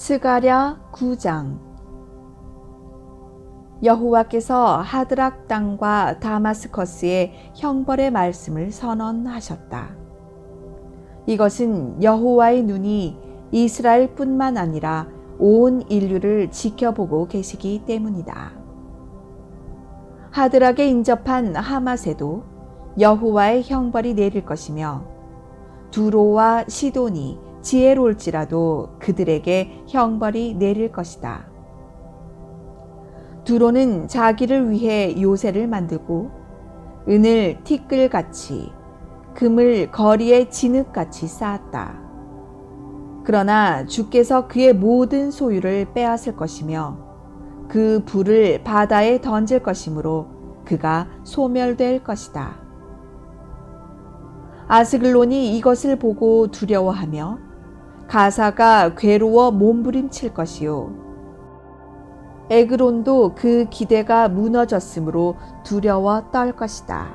스가랴 9장. 여호와께서 하드락 땅과 다마스커스의 형벌의 말씀을 선언하셨다. 이것은 여호와의 눈이 이스라엘뿐만 아니라 온 인류를 지켜보고 계시기 때문이다. 하드락에 인접한 하맛에도 여호와의 형벌이 내릴 것이며 두로와 시돈이 지혜로울지라도 그들에게 형벌이 내릴 것이다. 두로는 자기를 위해 요새를 만들고 은을 티끌같이 금을 거리에 진흙같이 쌓았다. 그러나 주께서 그의 모든 소유를 빼앗을 것이며 그 불을 바다에 던질 것이므로 그가 소멸될 것이다. 아스글론이 이것을 보고 두려워하며 가사가 괴로워 몸부림칠 것이요 에그론도 그 기대가 무너졌으므로 두려워 떨 것이다.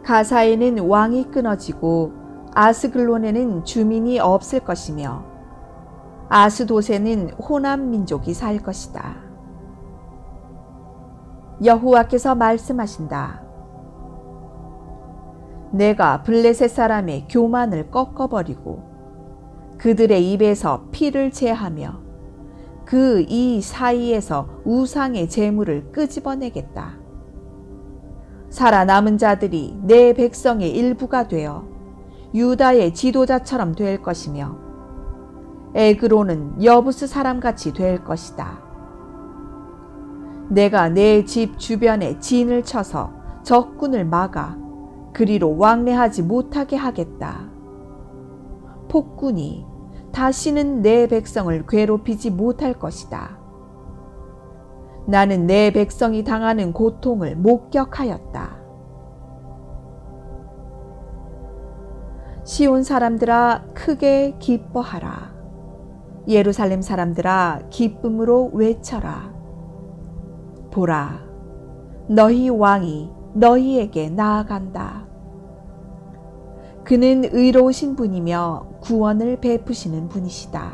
가사에는 왕이 끊어지고 아스글론에는 주민이 없을 것이며 아스돗에는 호남 민족이 살 것이다. 여호와께서 말씀하신다. 내가 블레셋 사람의 교만을 꺾어버리고 그들의 입에서 피를 제하며 그 이 사이에서 우상의 재물을 끄집어내겠다. 살아남은 자들이 내 백성의 일부가 되어 유다의 지도자처럼 될 것이며 에그론은 여부스 사람같이 될 것이다. 내가 내 집 주변에 진을 쳐서 적군을 막아 그리로 왕래하지 못하게 하겠다. 폭군이 다시는 내 백성을 괴롭히지 못할 것이다. 나는 내 백성이 당하는 고통을 목격하였다. 시온 사람들아 크게 기뻐하라. 예루살렘 사람들아 기쁨으로 외쳐라. 보라, 너희 왕이 너희에게 나아간다. 그는 의로우신 분이며 구원을 베푸시는 분이시다.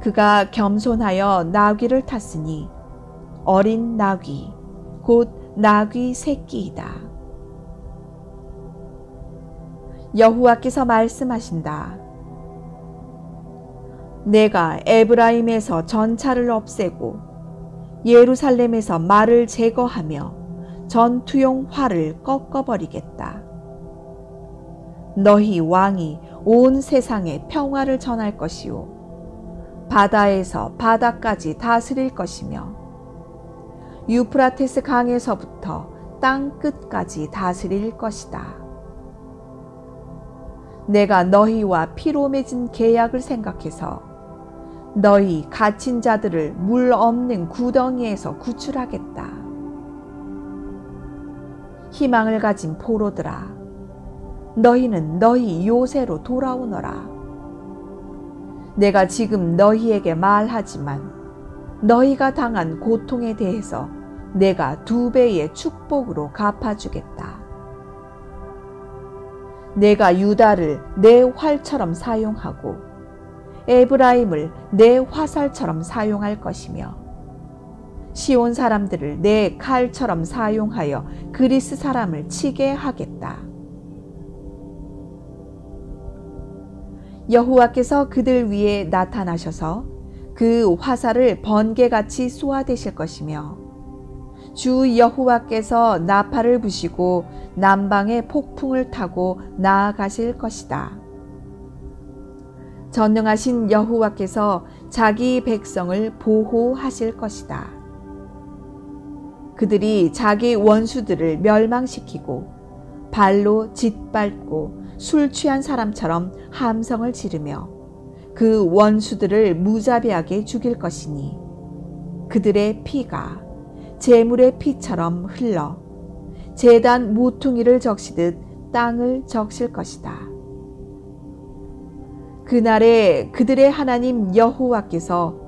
그가 겸손하여 나귀를 탔으니 어린 나귀 곧 나귀 새끼이다. 여호와께서 말씀하신다. 내가 에브라임에서 전차를 없애고 예루살렘에서 말을 제거하며 전투용 활을 꺾어버리겠다. 너희 왕이 온 세상에 평화를 전할 것이요 바다에서 바다까지 다스릴 것이며 유프라테스 강에서부터 땅 끝까지 다스릴 것이다. 내가 너희와 피로 맺은 계약을 생각해서 너희 갇힌 자들을 물 없는 구덩이에서 구출하겠다. 희망을 가진 포로들아, 너희는 너희 요새로 돌아오너라. 내가 지금 너희에게 말하지만 너희가 당한 고통에 대해서 내가 2배의 축복으로 갚아주겠다. 내가 유다를 내 활처럼 사용하고 에브라임을 내 화살처럼 사용할 것이며 시온 사람들을 내 칼처럼 사용하여 그리스 사람을 치게 하겠다. 여호와께서 그들 위에 나타나셔서 그 화살을 번개같이 쏘아대실 것이며 주 여호와께서 나팔을 부시고 남방의 폭풍을 타고 나아가실 것이다. 전능하신 여호와께서 자기 백성을 보호하실 것이다. 그들이 자기 원수들을 멸망시키고 발로 짓밟고 술 취한 사람처럼 함성을 지르며 그 원수들을 무자비하게 죽일 것이니 그들의 피가 재물의 피처럼 흘러 제단 모퉁이를 적시듯 땅을 적실 것이다. 그날에 그들의 하나님 여호와께서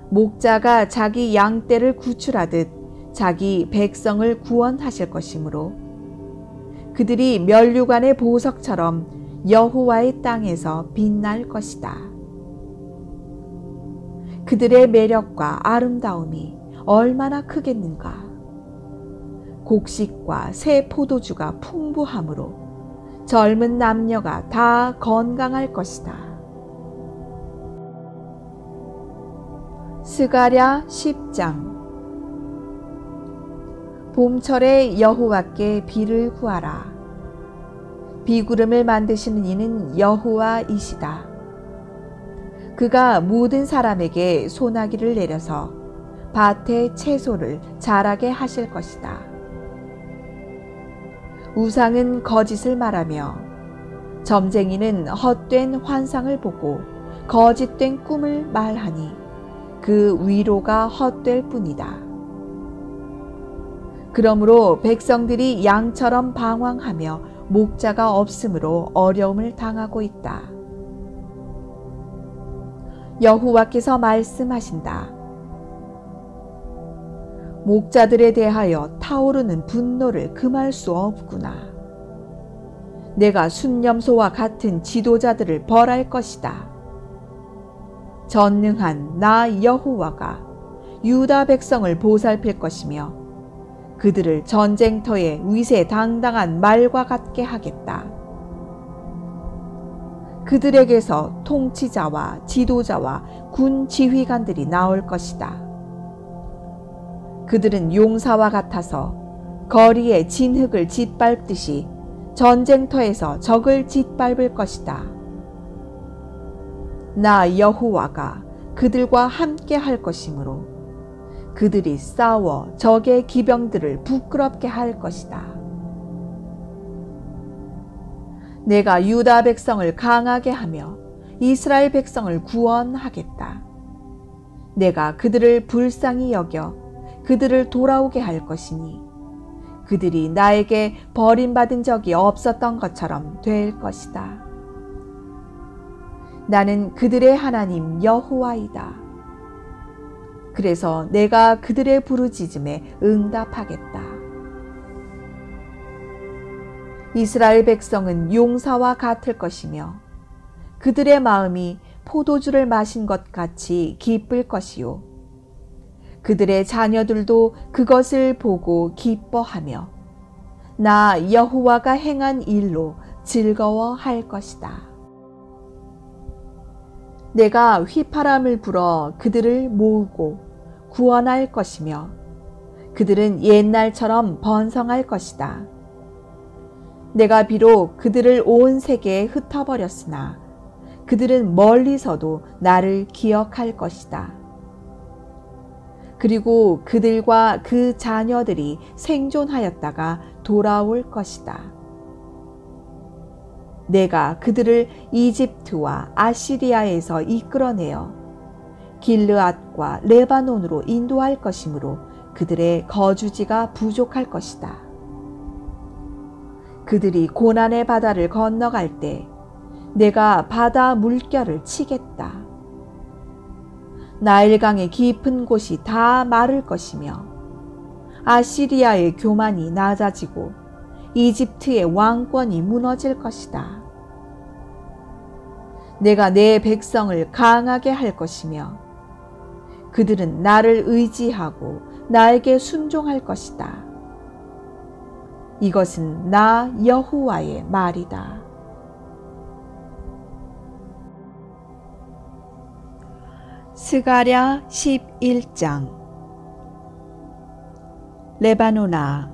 목자가 자기 양떼를 구출하듯 자기 백성을 구원하실 것이므로 그들이 면류관의 보석처럼 여호와의 땅에서 빛날 것이다. 그들의 매력과 아름다움이 얼마나 크겠는가. 곡식과 새 포도주가 풍부하므로 젊은 남녀가 다 건강할 것이다. 스가랴 10장. 봄철에 여호와께 비를 구하라. 비구름을 만드시는 이는 여호와이시다. 그가 모든 사람에게 소나기를 내려서 밭의 채소를 자라게 하실 것이다. 우상은 거짓을 말하며 점쟁이는 헛된 환상을 보고 거짓된 꿈을 말하니 그 위로가 헛될 뿐이다. 그러므로 백성들이 양처럼 방황하며 목자가 없으므로 어려움을 당하고 있다. 여호와께서 말씀하신다. 목자들에 대하여 타오르는 분노를 금할 수 없구나. 내가 순념소와 같은 지도자들을 벌할 것이다. 전능한 나 여호와가 유다 백성을 보살필 것이며 그들을 전쟁터에 위세당당한 말과 같게 하겠다. 그들에게서 통치자와 지도자와 군 지휘관들이 나올 것이다. 그들은 용사와 같아서 거리에 진흙을 짓밟듯이 전쟁터에서 적을 짓밟을 것이다. 나 여호와가 그들과 함께 할 것이므로 그들이 싸워 적의 기병들을 부끄럽게 할 것이다. 내가 유다 백성을 강하게 하며 이스라엘 백성을 구원하겠다. 내가 그들을 불쌍히 여겨 그들을 돌아오게 할 것이니 그들이 나에게 버림받은 적이 없었던 것처럼 될 것이다. 나는 그들의 하나님 여호와이다. 그래서 내가 그들의 부르짖음에 응답하겠다. 이스라엘 백성은 용사와 같을 것이며 그들의 마음이 포도주를 마신 것 같이 기쁠 것이요. 그들의 자녀들도 그것을 보고 기뻐하며 나 여호와가 행한 일로 즐거워할 것이다. 내가 휘파람을 불어 그들을 모으고 구원할 것이며 그들은 옛날처럼 번성할 것이다. 내가 비록 그들을 온 세계에 흩어버렸으나 그들은 멀리서도 나를 기억할 것이다. 그리고 그들과 그 자녀들이 생존하였다가 돌아올 것이다. 내가 그들을 이집트와 아시리아에서 이끌어내어 길르앗과 레바논으로 인도할 것이므로 그들의 거주지가 부족할 것이다. 그들이 고난의 바다를 건너갈 때 내가 바다 물결을 치겠다. 나일강의 깊은 곳이 다 마를 것이며 아시리아의 교만이 낮아지고 이집트의 왕권이 무너질 것이다. 내가 내 백성을 강하게 할 것이며 그들은 나를 의지하고 나에게 순종할 것이다. 이것은 나 여호와의 말이다. 스가랴 11장. 레바논아,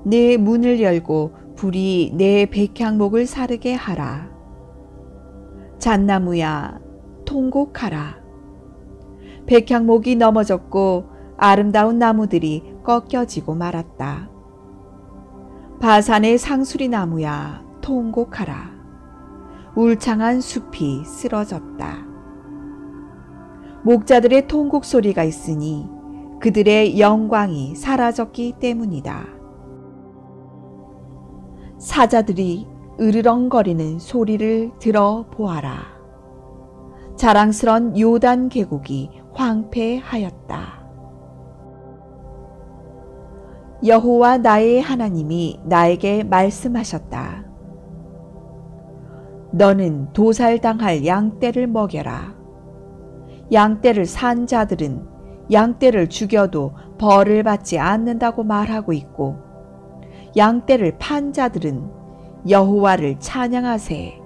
내 문을 열고 불이 내 백향목을 사르게 하라. 잣나무야, 통곡하라. 백향목이 넘어졌고 아름다운 나무들이 꺾여지고 말았다. 바산의 상수리 나무야, 통곡하라. 울창한 숲이 쓰러졌다. 목자들의 통곡 소리가 있으니 그들의 영광이 사라졌기 때문이다. 사자들이 으르렁거리는 소리를 들어보아라. 자랑스런 요단 계곡이 황폐하였다. 여호와 나의 하나님이 나에게 말씀하셨다. 너는 도살당할 양떼를 먹여라. 양떼를 산 자들은 양떼를 죽여도 벌을 받지 않는다고 말하고 있고, 양떼를 판 자들은 여호와를 찬양하세,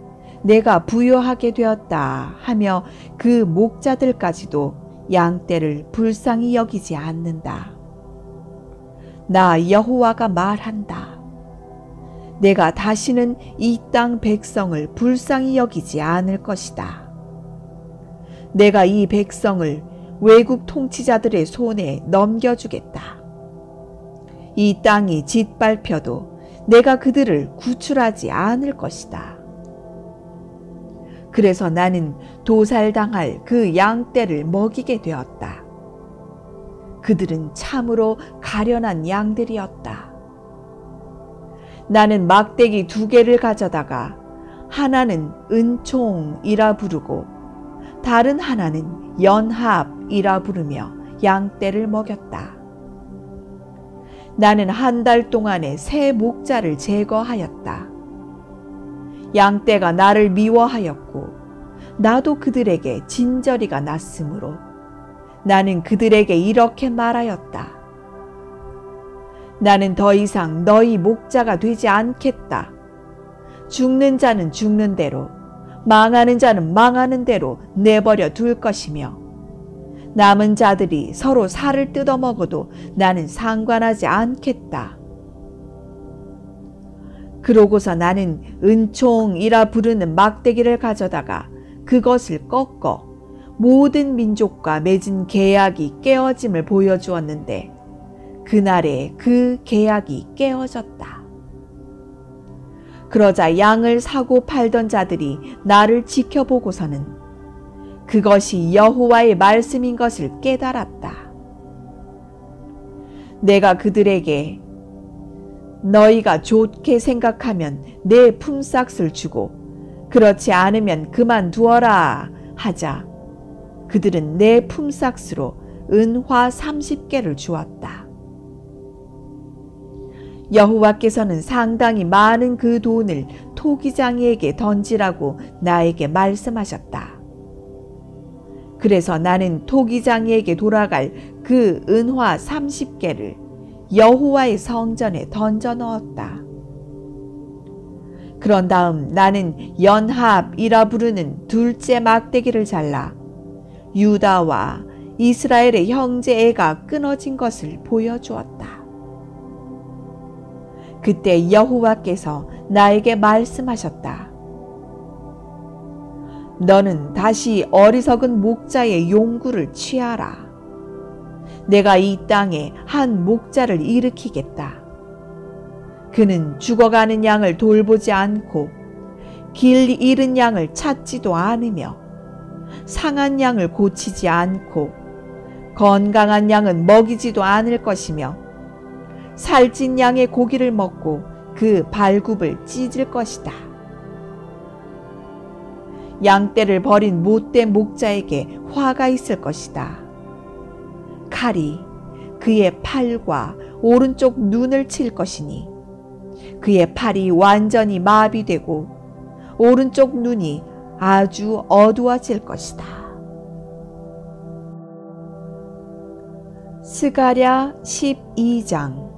내가 부요하게 되었다 하며 그 목자들까지도 양떼를 불쌍히 여기지 않는다. 나 여호와가 말한다. 내가 다시는 이 땅 백성을 불쌍히 여기지 않을 것이다. 내가 이 백성을 외국 통치자들의 손에 넘겨주겠다. 이 땅이 짓밟혀도 내가 그들을 구출하지 않을 것이다. 그래서 나는 도살당할 그 양떼를 먹이게 되었다. 그들은 참으로 가련한 양들이었다. 나는 막대기 2개를 가져다가 하나는 은총이라 부르고 다른 하나는 연합이라 부르며 양떼를 먹였다. 나는 한 달 동안에 새 목자를 제거하였다. 양떼가 나를 미워하였고 나도 그들에게 진저리가 났으므로 나는 그들에게 이렇게 말하였다. 나는 더 이상 너희 목자가 되지 않겠다. 죽는 자는 죽는 대로, 망하는 자는 망하는 대로 내버려 둘 것이며 남은 자들이 서로 살을 뜯어먹어도 나는 상관하지 않겠다. 그러고서 나는 은총이라 부르는 막대기를 가져다가 그것을 꺾어 모든 민족과 맺은 계약이 깨어짐을 보여주었는데 그날에 그 계약이 깨어졌다. 그러자 양을 사고 팔던 자들이 나를 지켜보고서는 그것이 여호와의 말씀인 것을 깨달았다. 내가 그들에게 너희가 좋게 생각하면 내 품삯을 주고 그렇지 않으면 그만두어라 하자 그들은 내 품삯으로 은화 30개를 주었다. 여호와께서는 상당히 많은 그 돈을 토기장이에게 던지라고 나에게 말씀하셨다. 그래서 나는 토기장이에게 돌아갈 그 은화 30개를 여호와의 성전에 던져 넣었다. 그런 다음 나는 연합이라 부르는 둘째 막대기를 잘라 유다와 이스라엘의 형제 애가 끊어진 것을 보여주었다. 그때 여호와께서 나에게 말씀하셨다. 너는 다시 어리석은 목자의 용구를 취하라. 내가 이 땅에 한 목자를 일으키겠다. 그는 죽어가는 양을 돌보지 않고 길 잃은 양을 찾지도 않으며 상한 양을 고치지 않고 건강한 양은 먹이지도 않을 것이며 살찐 양의 고기를 먹고 그 발굽을 찢을 것이다. 양떼를 버린 못된 목자에게 화가 있을 것이다. 칼이 그의 팔과 오른쪽 눈을 칠 것이니 그의 팔이 완전히 마비되고 오른쪽 눈이 아주 어두워질 것이다. 스가랴 12장.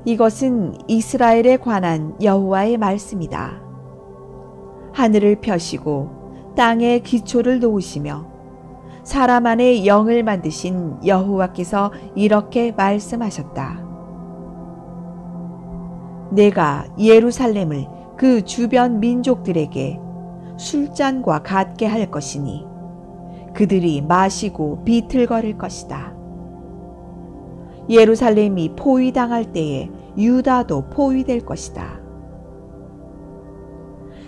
이것은 이스라엘에 관한 여호와의 말씀이다. 하늘을 펴시고 땅에 기초를 놓으시며 사람 안에 영을 만드신 여호와께서 이렇게 말씀하셨다. 내가 예루살렘을 그 주변 민족들에게 술잔과 같게 할 것이니 그들이 마시고 비틀거릴 것이다. 예루살렘이 포위당할 때에 유다도 포위될 것이다.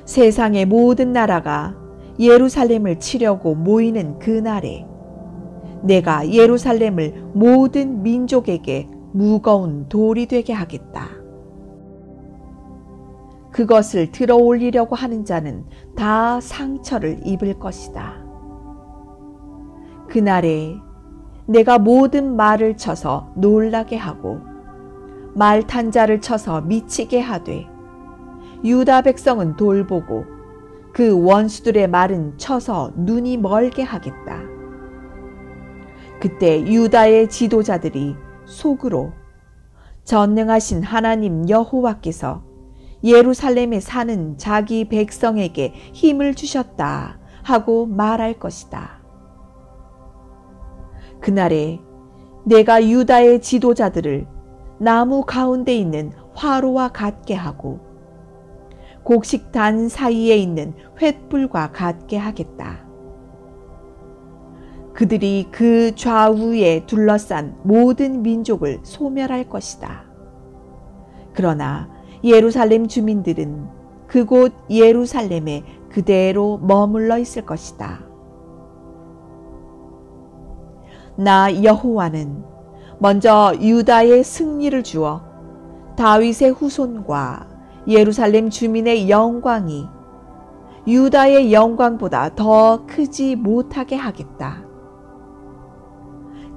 세상의 모든 나라가 예루살렘을 치려고 모이는 그날에 내가 예루살렘을 모든 민족에게 무거운 돌이 되게 하겠다. 그것을 들어 올리려고 하는 자는 다 상처를 입을 것이다. 그날에 내가 모든 말을 쳐서 놀라게 하고 말 탄 자를 쳐서 미치게 하되 유다 백성은 돌보고 그 원수들의 말은 쳐서 눈이 멀게 하겠다. 그때 유다의 지도자들이 속으로 전능하신 하나님 여호와께서 예루살렘에 사는 자기 백성에게 힘을 주셨다 하고 말할 것이다. 그날에 내가 유다의 지도자들을 나무 가운데 있는 화로와 같게 하고 곡식단 사이에 있는 횃불과 같게 하겠다. 그들이 그 좌우에 둘러싼 모든 민족을 소멸할 것이다. 그러나 예루살렘 주민들은 그곳 예루살렘에 그대로 머물러 있을 것이다. 나 여호와는 먼저 유다의 승리를 주어 다윗의 후손과 예루살렘 주민의 영광이 유다의 영광보다 더 크지 못하게 하겠다.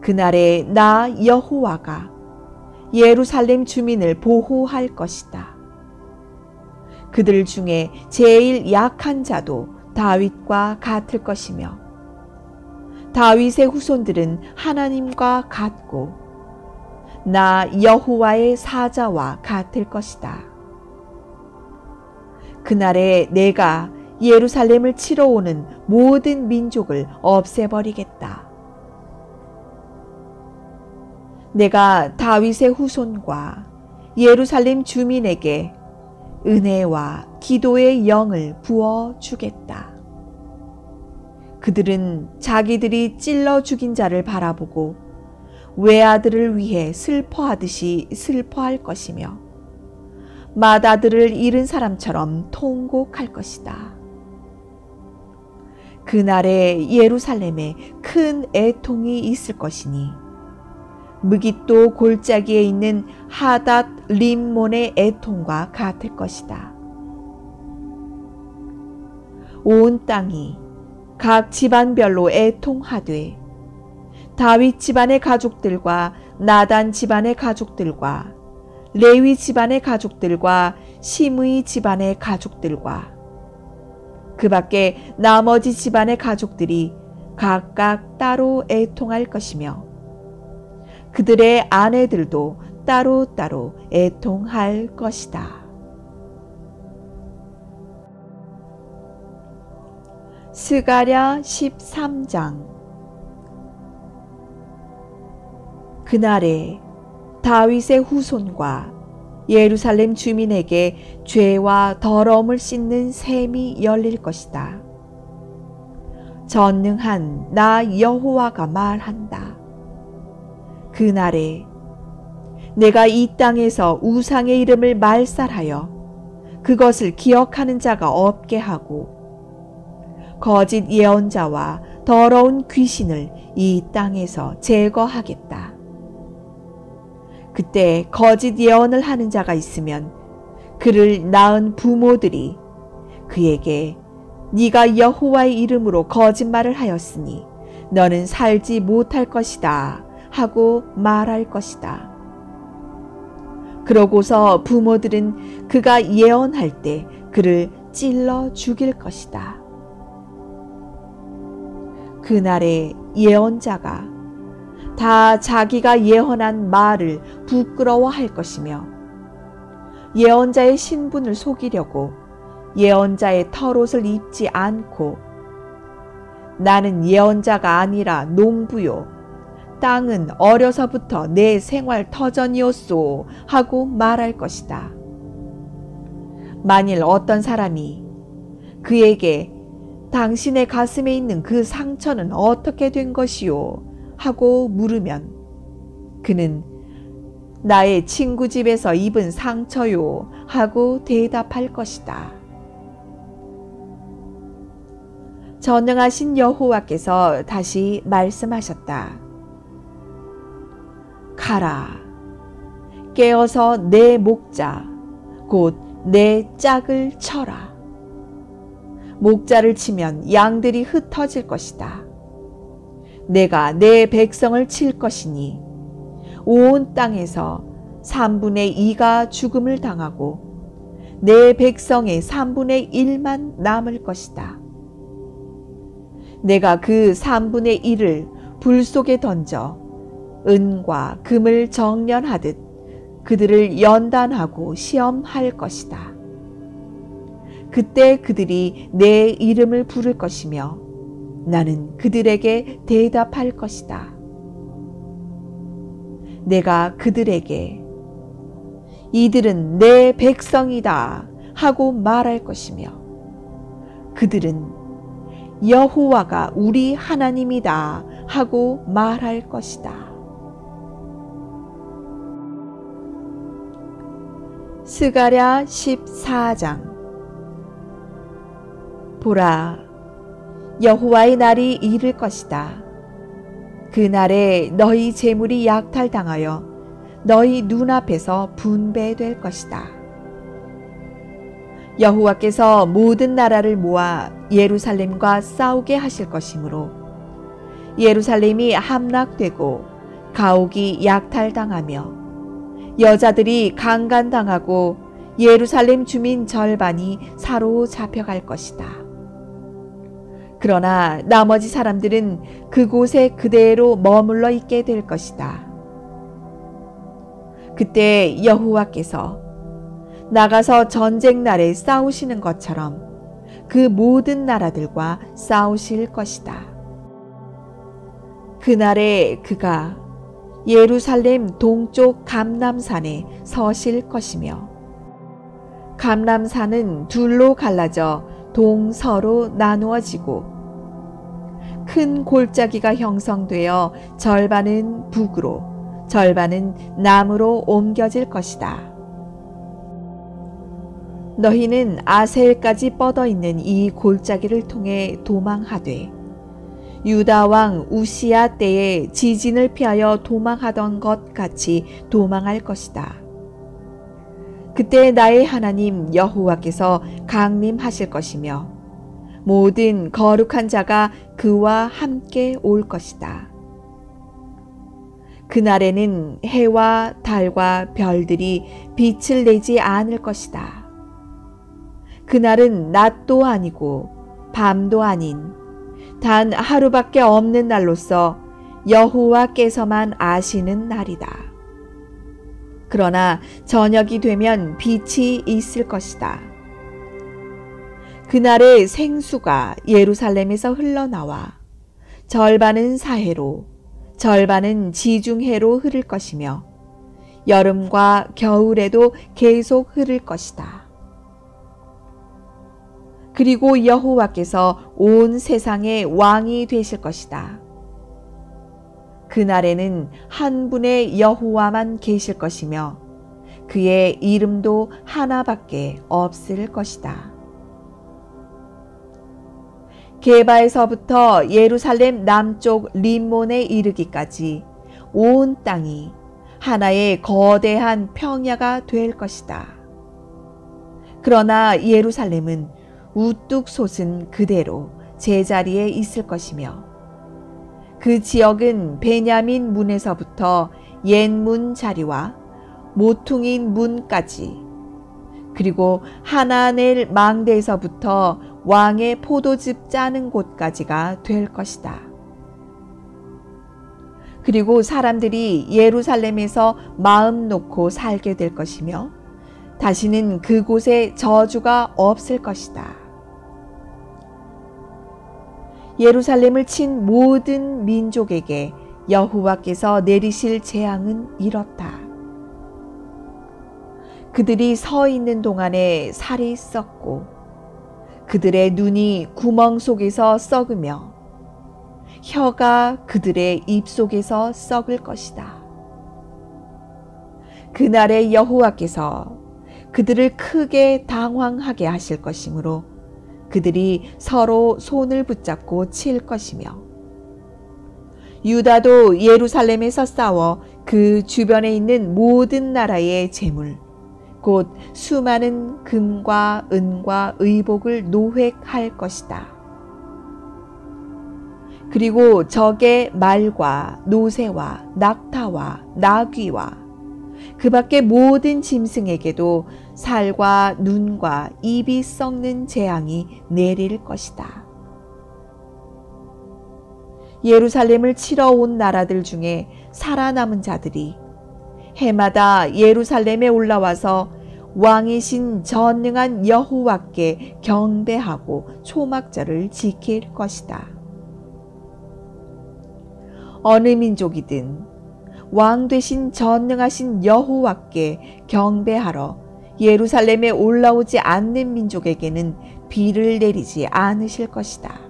그날에 나 여호와가 예루살렘 주민을 보호할 것이다. 그들 중에 제일 약한 자도 다윗과 같을 것이며 다윗의 후손들은 하나님과 같고 나 여호와의 사자와 같을 것이다. 그날에 내가 예루살렘을 치러 오는 모든 민족을 없애버리겠다. 내가 다윗의 후손과 예루살렘 주민에게 은혜와 기도의 영을 부어주겠다. 그들은 자기들이 찔러 죽인 자를 바라보고 외아들을 위해 슬퍼하듯이 슬퍼할 것이며 맏아들을 잃은 사람처럼 통곡할 것이다. 그날에 예루살렘에 큰 애통이 있을 것이니 무깃도 골짜기에 있는 하닷 림몬의 애통과 같을 것이다. 온 땅이 각 집안별로 애통하되 다윗 집안의 가족들과 나단 집안의 가족들과 레위 집안의 가족들과 시므이 집안의 가족들과 그 밖에 나머지 집안의 가족들이 각각 따로 애통할 것이며 그들의 아내들도 따로따로 애통할 것이다. 스가랴 13장. 그날에 다윗의 후손과 예루살렘 주민에게 죄와 더러움을 씻는 샘이 열릴 것이다. 전능한 나 여호와가 말한다. 그날에 내가 이 땅에서 우상의 이름을 말살하여 그것을 기억하는 자가 없게 하고 거짓 예언자와 더러운 귀신을 이 땅에서 제거하겠다. 그때 거짓 예언을 하는 자가 있으면 그를 낳은 부모들이 그에게 네가 여호와의 이름으로 거짓말을 하였으니 너는 살지 못할 것이다 하고 말할 것이다. 그러고서 부모들은 그가 예언할 때 그를 찔러 죽일 것이다. 그날에 예언자가 다 자기가 예언한 말을 부끄러워할 것이며 예언자의 신분을 속이려고 예언자의 털옷을 입지 않고 나는 예언자가 아니라 농부요 땅은 어려서부터 내 생활 터전이었소 하고 말할 것이다. 만일 어떤 사람이 그에게 당신의 가슴에 있는 그 상처는 어떻게 된 것이요? 하고 물으면 그는 나의 친구 집에서 입은 상처요 하고 대답할 것이다. 전능하신 여호와께서 다시 말씀하셨다. 가라, 깨어서 내 목자 곧 내 짝을 쳐라. 목자를 치면 양들이 흩어질 것이다. 내가 내 백성을 칠 것이니 온 땅에서 3분의 2가 죽음을 당하고 내 백성의 3분의 1만 남을 것이다. 내가 그 3분의 1을 불 속에 던져 은과 금을 정련하듯 그들을 연단하고 시험할 것이다. 그때 그들이 내 이름을 부를 것이며 나는 그들에게 대답할 것이다. 내가 그들에게 이들은 내 백성이다 하고 말할 것이며 그들은 여호와가 우리 하나님이다 하고 말할 것이다. 스가랴 14장. 보라, 여호와의 날이 이를 것이다. 그 날에 너희 재물이 약탈당하여 너희 눈앞에서 분배될 것이다. 여호와께서 모든 나라를 모아 예루살렘과 싸우게 하실 것이므로 예루살렘이 함락되고 가옥이 약탈당하며 여자들이 강간당하고 예루살렘 주민 절반이 사로잡혀갈 것이다. 그러나 나머지 사람들은 그곳에 그대로 머물러 있게 될 것이다. 그때 여호와께서 나가서 전쟁 날에 싸우시는 것처럼 그 모든 나라들과 싸우실 것이다. 그날에 그가 예루살렘 동쪽 감람산에 서실 것이며 감람산은 둘로 갈라져 동서로 나누어지고 큰 골짜기가 형성되어 절반은 북으로 절반은 남으로 옮겨질 것이다. 너희는 아셀까지 뻗어 있는 이 골짜기를 통해 도망하되 유다 왕 우시야 때에 지진을 피하여 도망하던 것 같이 도망할 것이다. 그때 나의 하나님 여호와께서 강림하실 것이며 모든 거룩한 자가 그와 함께 올 것이다. 그날에는 해와 달과 별들이 빛을 내지 않을 것이다. 그날은 낮도 아니고 밤도 아닌 단 하루밖에 없는 날로서 여호와께서만 아시는 날이다. 그러나 저녁이 되면 빛이 있을 것이다. 그날에 생수가 예루살렘에서 흘러나와 절반은 사해로 절반은 지중해로 흐를 것이며 여름과 겨울에도 계속 흐를 것이다. 그리고 여호와께서 온 세상의 왕이 되실 것이다. 그날에는 한 분의 여호와만 계실 것이며 그의 이름도 하나밖에 없을 것이다. 게바에서부터 예루살렘 남쪽 림몬에 이르기까지 온 땅이 하나의 거대한 평야가 될 것이다. 그러나 예루살렘은 우뚝 솟은 그대로 제자리에 있을 것이며 그 지역은 베냐민 문에서부터 옛문 자리와 모퉁인 문까지 그리고 하나넬 망대에서부터 왕의 포도즙 짜는 곳까지가 될 것이다. 그리고 사람들이 예루살렘에서 마음 놓고 살게 될 것이며 다시는 그곳에 저주가 없을 것이다. 예루살렘을 친 모든 민족에게 여호와께서 내리실 재앙은 이렇다. 그들이 서 있는 동안에 살이 썩고 그들의 눈이 구멍 속에서 썩으며 혀가 그들의 입 속에서 썩을 것이다. 그날에 여호와께서 그들을 크게 당황하게 하실 것이므로 그들이 서로 손을 붙잡고 칠 것이며 유다도 예루살렘에서 싸워 그 주변에 있는 모든 나라의 재물 곧 수많은 금과 은과 의복을 노획할 것이다. 그리고 적의 말과 노새와 낙타와 나귀와 그 밖의 모든 짐승에게도 살과 눈과 입이 썩는 재앙이 내릴 것이다. 예루살렘을 치러 온 나라들 중에 살아남은 자들이 해마다 예루살렘에 올라와서 왕이신 전능한 여호와께 경배하고 초막절을 지킬 것이다. 어느 민족이든 왕 되신 전능하신 여호와께 경배하러 예루살렘에 올라오지 않는 민족에게는 비를 내리지 않으실 것이다.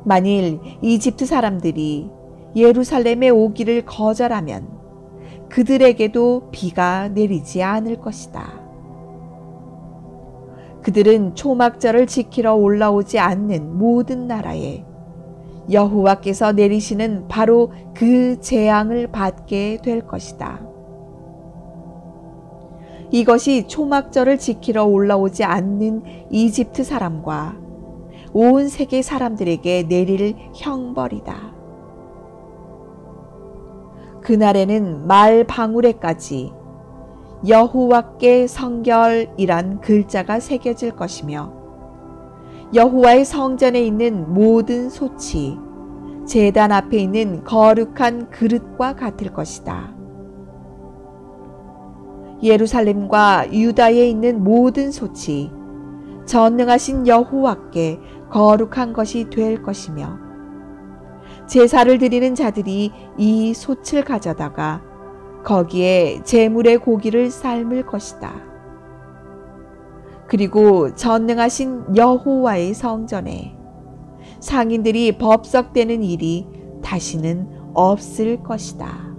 만일 이집트 사람들이 예루살렘에 오기를 거절하면 그들에게도 비가 내리지 않을 것이다. 그들은 초막절을 지키러 올라오지 않는 모든 나라에 여호와께서 내리시는 바로 그 재앙을 받게 될 것이다. 이것이 초막절을 지키러 올라오지 않는 이집트 사람과 온 세계 사람들에게 내릴 형벌이다. 그날에는 말 방울에까지 여호와께 성결이란 글자가 새겨질 것이며 여호와의 성전에 있는 모든 솥이 제단 앞에 있는 거룩한 그릇과 같을 것이다. 예루살렘과 유다에 있는 모든 솥이 전능하신 여호와께 거룩한 것이 될 것이며 제사를 드리는 자들이 이 솥을 가져다가 거기에 제물의 고기를 삶을 것이다. 그리고 전능하신 여호와의 성전에 상인들이 법석되는 일이 다시는 없을 것이다.